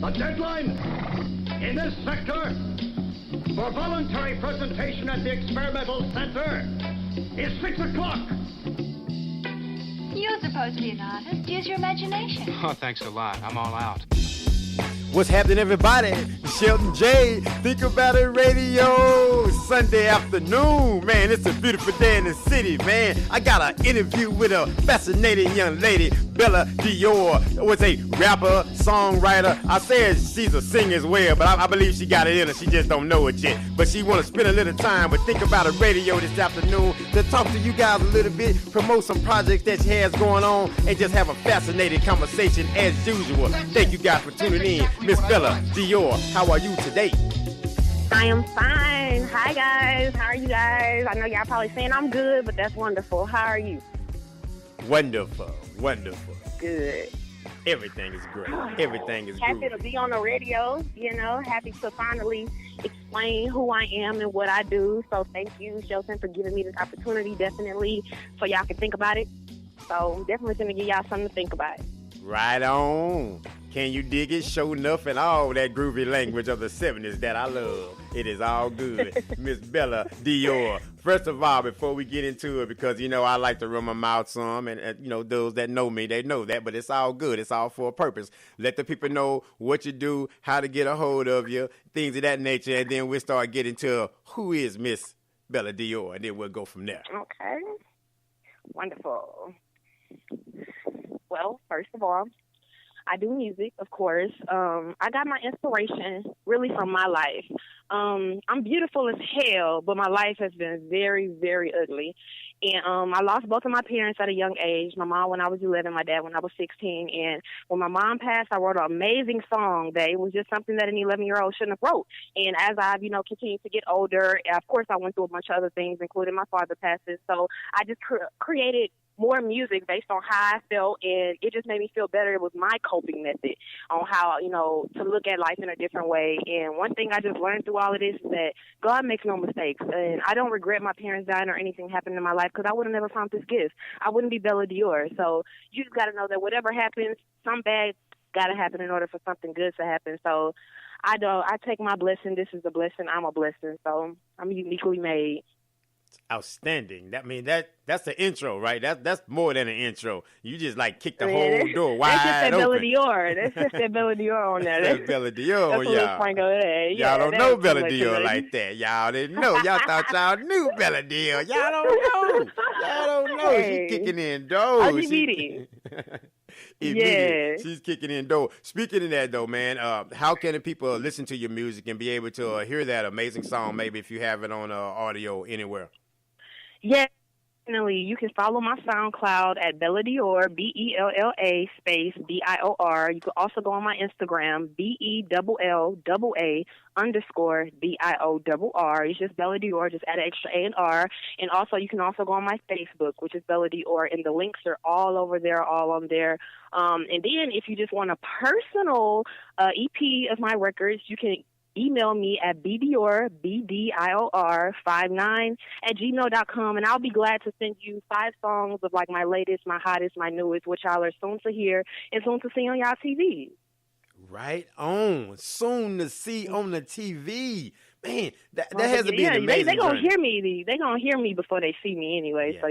The deadline in this sector for voluntary presentation at the experimental center is 6 o'clock. You're supposed to be an artist. Use your imagination. Oh, thanks a lot. I'm all out. What's happening, everybody? Shelton J. Think About It Radio. Sunday afternoon. Man, it's a beautiful day in the city, man. I got an interview with a fascinating young lady, Bella DIOR. Was a rapper, songwriter. I said she's a singer as well, but I believe she got it in her. She just don't know it yet. But she want to spend a little time with Think About It Radio this afternoon to talk to you guys a little bit, promote some projects that she has going on, and just have a fascinating conversation as usual. Thank you guys for tuning in. Miss Bella DIOR, how are you today? I am fine. Hi, guys. How are you guys? I know y'all probably saying I'm good, but that's wonderful. How are you? Wonderful. Wonderful. Good. Everything is great. Everything is Happy good. to be on the radio, happy to finally explain who I am and what I do. So thank you, Shelton, for giving me this opportunity, definitely, so y'all can think about it. So definitely going to give y'all something to think about. Right on. Can you dig it? Show enough and all that groovy language of the 70s that I love. It is all good. Miss Bella DIOR. First of all, before we get into it, because, I like to run my mouth some, and, those that know me, they know that, but it's all good. It's all for a purpose. Let the people know what you do, how to get a hold of you, things of that nature, and then we'll start getting to who is Miss Bella DIOR, and then we'll go from there. Okay. Wonderful. Well, first of all, I do music, of course. I got my inspiration really from my life. I'm beautiful as hell, but my life has been very, very ugly. And I lost both of my parents at a young age. My mom when I was 11, my dad when I was 16. And when my mom passed, I wrote an amazing song that it was just something that an 11-year-old shouldn't have wrote. And as I've, continued to get older, of course, I went through a bunch of other things, including my father passing. So I just created more music based on how I felt, and it just made me feel better. It was my coping method on how, to look at life in a different way. And one thing I just learned through all of this is that God makes no mistakes. And I don't regret my parents dying or anything happening in my life, because I would have never found this gift. I wouldn't be Bella DIOR. So you just got to know that whatever happens, some bad got to happen in order for something good to happen. So I take my blessing. This is a blessing. I'm a blessing. So I'm uniquely made. Outstanding. That's the intro, right? That's more than an intro. You just kick the whole door wide open. That's just that open. Bella DIOR. That's just that Bella DIOR on there. That's Bella DIOR, that's y'all. Y'all don't know Bella DIOR like that. Y'all didn't know. Y'all thought y'all knew Bella DIOR. Y'all don't know. Y'all don't know. Hey. She's kicking in doors. OGBD. Yeah. She's kicking in doors. Speaking of that, though, man, how can the people listen to your music and be able to hear that amazing song, maybe if you have it on audio anywhere? Yeah, definitely. You can follow my SoundCloud at Bella DIOR, BELLA space DIOR. You can also go on my Instagram, BELLA_DIOR. It's just Bella DIOR, just add an extra A and R. And also, you can also go on my Facebook, which is Bella DIOR, and the links are all over there, all on there. And then if you just want a personal EP of my records, you can email me at bdior, BDIOR59 @gmail.com, and I'll be glad to send you 5 songs of my latest, my hottest, my newest, which y'all are soon to hear and soon to see on y'all TV. Right on. Soon to see on the TV. Man, that has to be an amazing They're going to journey. hear me. They're going to hear me before they see me anyway. Yeah, so,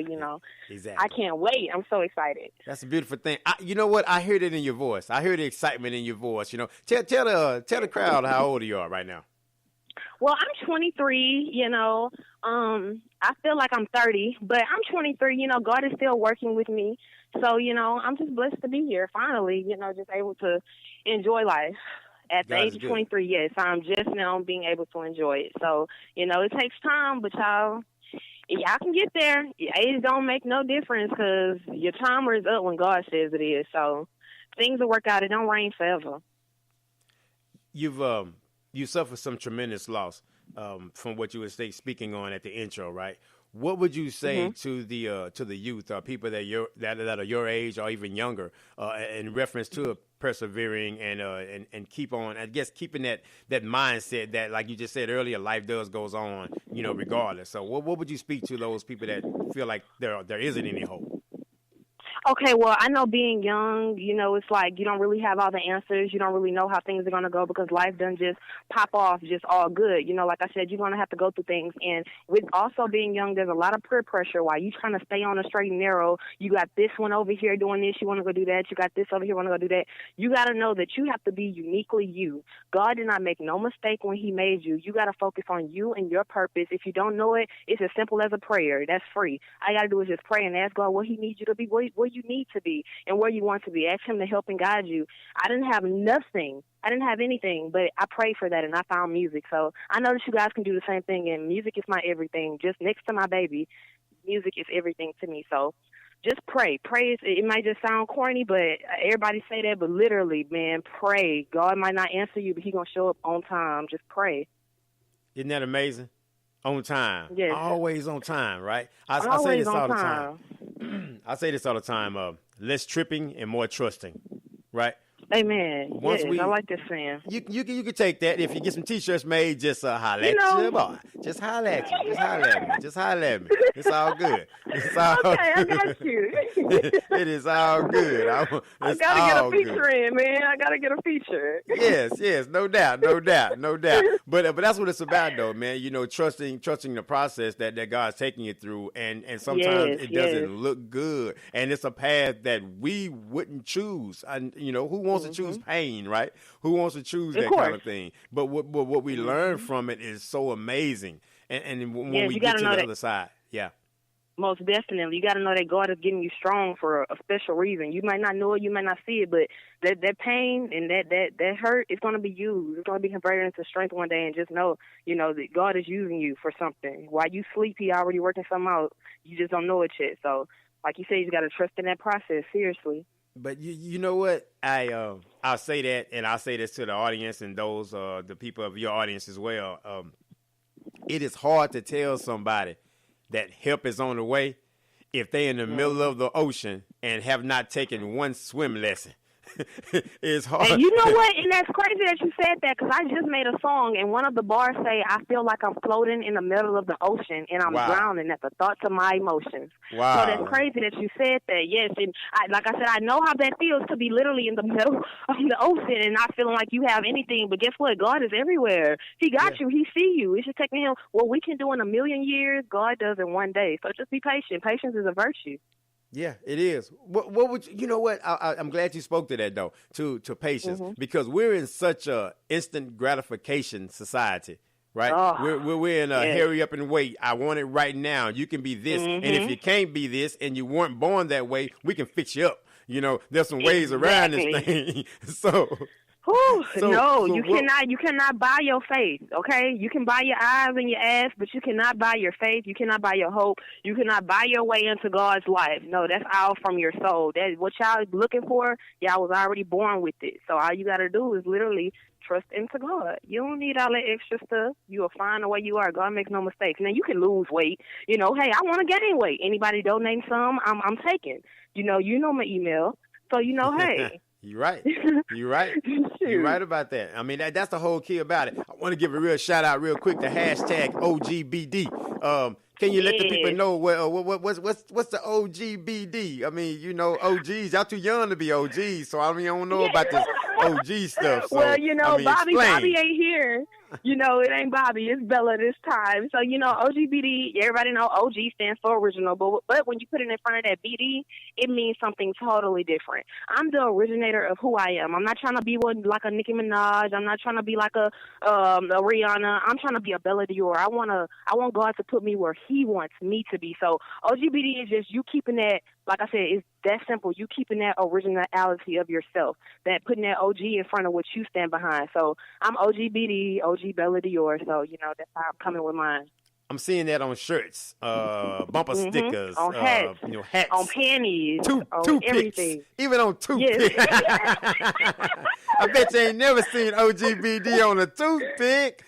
exactly. I can't wait. I'm so excited. That's a beautiful thing. You know what? I hear that in your voice. I hear the excitement in your voice. Tell the crowd how old you are right now. Well, I'm 23, I feel like I'm 30, but I'm 23, God is still working with me. So, I'm just blessed to be here finally, just able to enjoy life. At the age of 23, yes, I'm just now being able to enjoy it. So, it takes time, but y'all can get there. Age don't make no difference, because your timer is up when God says it is. So things will work out. It don't rain forever. You suffered some tremendous loss from what you were speaking on at the intro, right? What would you say to the youth, people that are your age or even younger, in reference to persevering and keep on? I guess keeping that mindset that, like you just said earlier, life goes on, regardless. So what would you speak to those people that feel like there isn't any hope? Okay, well, I know being young, you know, it's like you don't really have all the answers. You don't really know how things are going to go because life doesn't just pop off just all good. You know, like I said, you're going to have to go through things. And with also being young, there's a lot of peer pressure while you trying to stay on a straight and narrow. You got this one over here doing this. You want to go do that. You got this over here, want to go do that. You got to know that you have to be uniquely you. God did not make no mistake when he made you. You got to focus on you and your purpose. If you don't know it, it's as simple as a prayer. That's free. All you got to do is just pray and ask God what he needs you to be, where you need to be and where you want to be. Ask him to help and guide you. I didn't have nothing. I didn't have anything, but I prayed for that and I found music. So I know that you guys can do the same thing, and music is my everything. Just next to my baby, music is everything to me. So just pray. Pray is, it might just sound corny, but everybody say that, but literally, man, pray. God might not answer you, but he's going to show up on time. Just pray. Isn't that amazing? On time. Yes. Always on time, right? I say Always this on all the time. time. I say this all the time. Less tripping and more trusting, right? Amen. Once yes, I like this saying. You can take that. If you get some T-shirts made, just holler at your boy. Just holler at you. Just holler at me. Just holler at me. It's all good. It's all okay, I got you. It is all good. I gotta get a feature in, man. I gotta get a feature. Yes, no doubt. But that's what it's about, though, man. You know, trusting the process that God's taking you through, and sometimes it doesn't look good, and it's a path that we wouldn't choose. And you know, who wants to choose pain, right? Who wants to choose that kind of thing? But what we learn from it is so amazing, and when we get to the other side, most definitely. You got to know that God is getting you strong for a special reason. You might not know it, you might not see it, but that pain and that hurt is going to be used. It's going to be converted into strength one day, and just know, you know, that God is using you for something. While you sleep, he already working something out. You just don't know it yet. So, like you said, you got to trust in that process, seriously. But you know what? I'll say that, and I'll say this to the audience and those the people of your audience as well. It is hard to tell somebody that help is on the way if they're in the middle of the ocean and have not taken one swim lesson. It's hard. And you know what? And that's crazy that you said that, because I just made a song, and one of the bars say, I feel like I'm floating in the middle of the ocean, and I'm drowning at the thoughts of my emotions. Wow. So that's crazy that you said that, yes. And like I said, I know how that feels to be literally in the middle of the ocean and not feeling like you have anything. But guess what? God is everywhere. He got you. He see you. It's just taking him, what we can do in 1,000,000 years, God does in one day. So just be patient. Patience is a virtue. Yeah, it is. What would you know? What I'm glad you spoke to that though. To patience, because we're in such a instant gratification society, right? We're in a hurry up and wait. I want it right now. You can be this, and if you can't be this, and you weren't born that way, we can fix you up. You know, there's some ways around this thing. You cannot buy your faith, okay? You can buy your eyes and your ass, but you cannot buy your faith. You cannot buy your hope. You cannot buy your way into God's life. No, that's all from your soul. That what y'all is looking for, y'all was already born with it. So all you got to do is literally trust into God. You don't need all that extra stuff. You will find the way you are. God makes no mistakes. Now, you can lose weight. You know, hey, I want to gain weight. Anybody donate some, I'm taking. You know my email. So, you know, hey. You're right. You're right about that. I mean, that's the whole key about it. I want to give a real shout out real quick to hashtag OGBD. Can you let the people know what's the OGBD? I mean, you know, OGs, y'all too young to be OGs, so I don't know about this OG stuff. So, well, you know, I mean, Bobby ain't here. You know, it ain't Bobby, it's Bella this time. So, you know, OGBD, everybody know OG stands for original, but when you put it in front of that BD, it means something totally different. I'm the originator of who I am. I'm not trying to be like a Nicki Minaj. I'm not trying to be like a Rihanna. I'm trying to be a Bella DIOR. I want God to put me where he wants me to be. So OGBD is just you keeping that, like I said, it's that simple. You keeping that originality of yourself, that putting that OG in front of what you stand behind. So I'm OGBD, OG Bella DIOR. So, you know, that's how I'm coming with mine. I'm seeing that on shirts, bumper stickers, on hats, you know, hats, on panties, on everything, even on toothpicks. Yes. I bet you ain't never seen OGBD on a toothpick.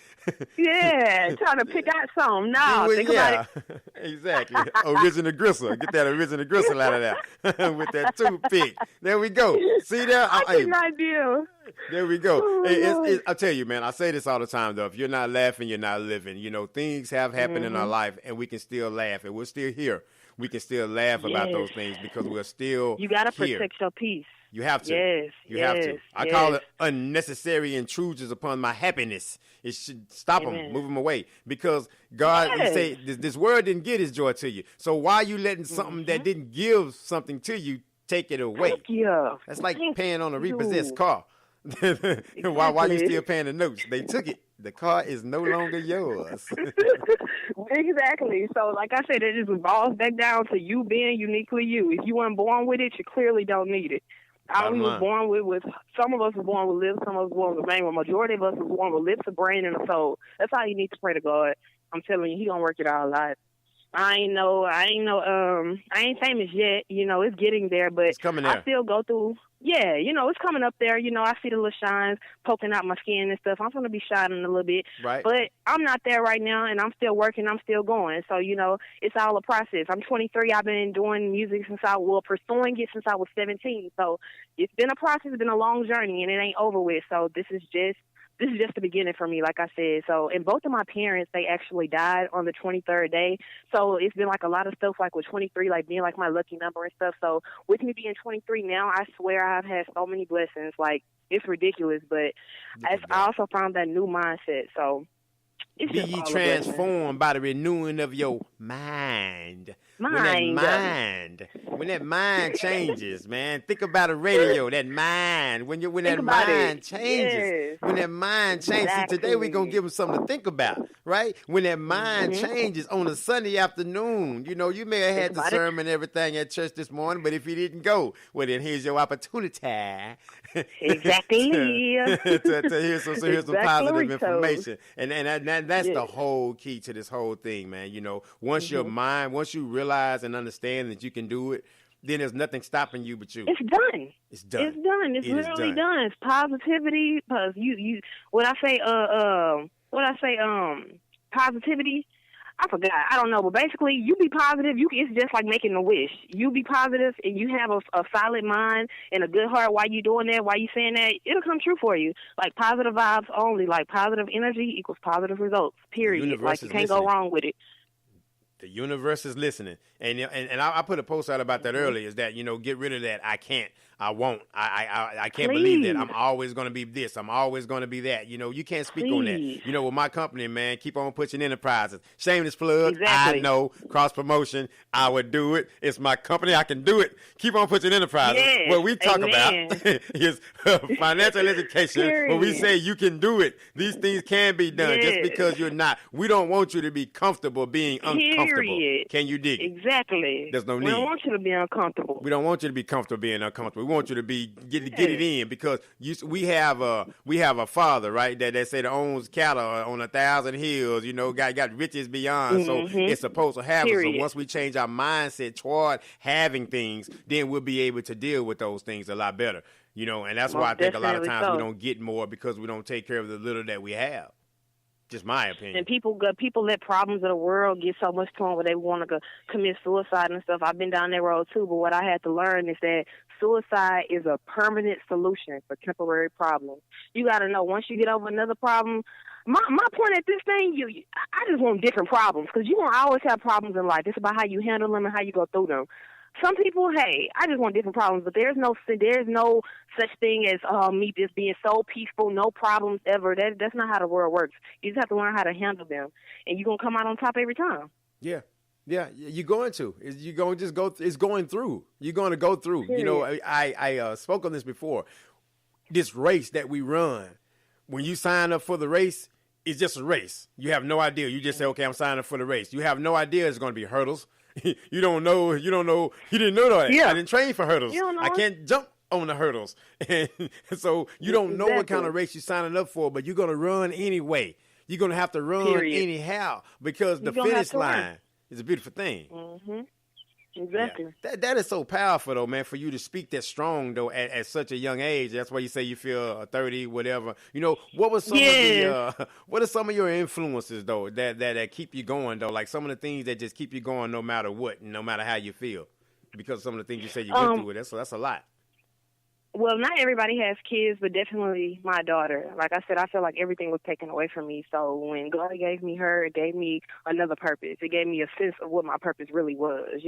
Yeah, trying to pick out something. No, think about it. Exactly. Original gristle. Get that original gristle out of there with that toothpick. There we go. See there? I cannot deal. There we go. Oh, Hey, I tell you, man, I say this all the time, though. If you're not laughing, you're not living. You know, things have happened in our life, and we can still laugh, and we're still here. We can still laugh about those things because we're still You got to here. protect your peace. You have to. Yes. You have to. I call it unnecessary intrusions upon my happiness. It should stop them, move them away. Because God, you say, this word didn't give his joy to you. So why are you letting something that didn't give something to you take it away? Thank you. That's like Thank paying on a repossessed you. car. Why you Exactly. still paying the notes? They took it. The car is no longer yours. Exactly. So, like I said, it just boils back down to you being uniquely you. If you weren't born with it, you clearly don't need it. All we was born with some of us were born with lips, some of us were born with a brain, but majority of us was born with lips, a brain, and a soul. That's all you need to pray to God. I'm telling you, he gonna work it all out. I ain't famous yet. You know, it's getting there, but It's coming there. I still go through. Yeah, you know, it's coming up there. You know, I see the little shines poking out my skin and stuff. I'm going to be shining a little bit. Right. But I'm not there right now, and I'm still working. I'm still going. So, you know, it's all a process. I'm 23. I've been doing music pursuing it since I was 17. So it's been a process. It's been a long journey, and it ain't over with. So this is just the beginning for me, like I said. So, and both of my parents, they actually died on the 23rd day. So it's been like a lot of stuff, like with 23, like being like my lucky number and stuff. So with me being 23 now, I swear I've had so many blessings. Like, it's ridiculous. But I also found that new mindset. So it's Be just ye all a blessing. transformed by the renewing of your mind. When that mind changes, man, think about a radio, that mind. When that mind changes, Yes. when that mind changes. See, today we're going to give them something to think about, right? When that mind changes on a Sunday afternoon, you know, you may have had the sermon and everything at church this morning, but if you didn't go, well, then here's your opportunity. Exactly. to hear some positive Exactly. information. And that's the whole key to this whole thing, man. You know, once your mind, once you realize and understand that you can do it, then there's nothing stopping you but you. It's done. It's done. It's done. It's It is literally done. done. It's positivity. Because positivity. I forgot. I don't know. But basically, you be positive. It's just like making a wish. You be positive and you have a solid mind and a good heart while you doing that, while you saying that, it'll come true for you. Like positive vibes only. Like positive energy equals positive results. Period. universe Like you is can't listening. go wrong with it. The universe is listening. And I put a post out about that earlier, is that, you know, get rid of that I can't, I won't, I can't believe that. I'm always going to be this. I'm always going to be that. You know, you can't speak on that. You know, with my company, man, keep on pushing enterprises. Shameless plug. Exactly. I know. Cross promotion. I would do it. It's my company. I can do it. Keep on pushing enterprises. Yes. What we talk Amen. about is financial education. When we say you can do it, these things can be done just Yes. because you're not. We don't want you to be comfortable being uncomfortable. Period. Can you dig it? Exactly. There's no We need. don't want you to be uncomfortable. We don't want you to be comfortable being uncomfortable. We want you to be get it in, because we have a father, right, that said owns cattle on 1,000 hills. You know, got riches beyond. So it's supposed to happen. Period. So once we change our mindset toward having things, then we'll be able to deal with those things a lot better. You know, and that's why I Most think a lot of definitely times we so. don't get more, because we don't take care of the little that we have. Just my opinion. And people let problems of the world get so much to them where they want to go commit suicide and stuff. I've been down that road too, but what I had to learn is that suicide is a permanent solution for temporary problems. You got to know, once you get over another problem, my point at this thing, I just want different problems, because you won't always have problems in life. It's about how you handle them and how you go through them. Some people, hey, I just want different problems, but there's no such thing as me just being so peaceful, no problems ever. That's not how the world works. You just have to learn how to handle them, and you're gonna come out on top every time. Yeah, you're going to. You're going to just go. It's going through. You're going to go through. You know, I spoke on this before. This race that we run, when you sign up for the race, it's just a race. You have no idea. You just say, okay, I'm signing up for the race. You have no idea it's going to be hurdles. You don't know. You didn't know that. Yeah. I didn't train for hurdles. You don't know I it. can't jump on the hurdles. And so you don't know what kind of race you're signing up for, but you're going to run anyway. You're going to have to run anyhow, because the finish line is a beautiful thing. Mm-hmm. Exactly. Yeah. That is so powerful, though, man, for you to speak that strong, though, at such a young age. That's why you say you feel 30, whatever. You know, what are some of your influences, though, that keep you going, though? Like some of the things that just keep you going no matter what, no matter how you feel, because some of the things you say you went through, that's a lot. Well, not everybody has kids, but definitely my daughter. Like I said, I feel like everything was taken away from me. So when God gave me her, it gave me another purpose. It gave me a sense of what my purpose really was.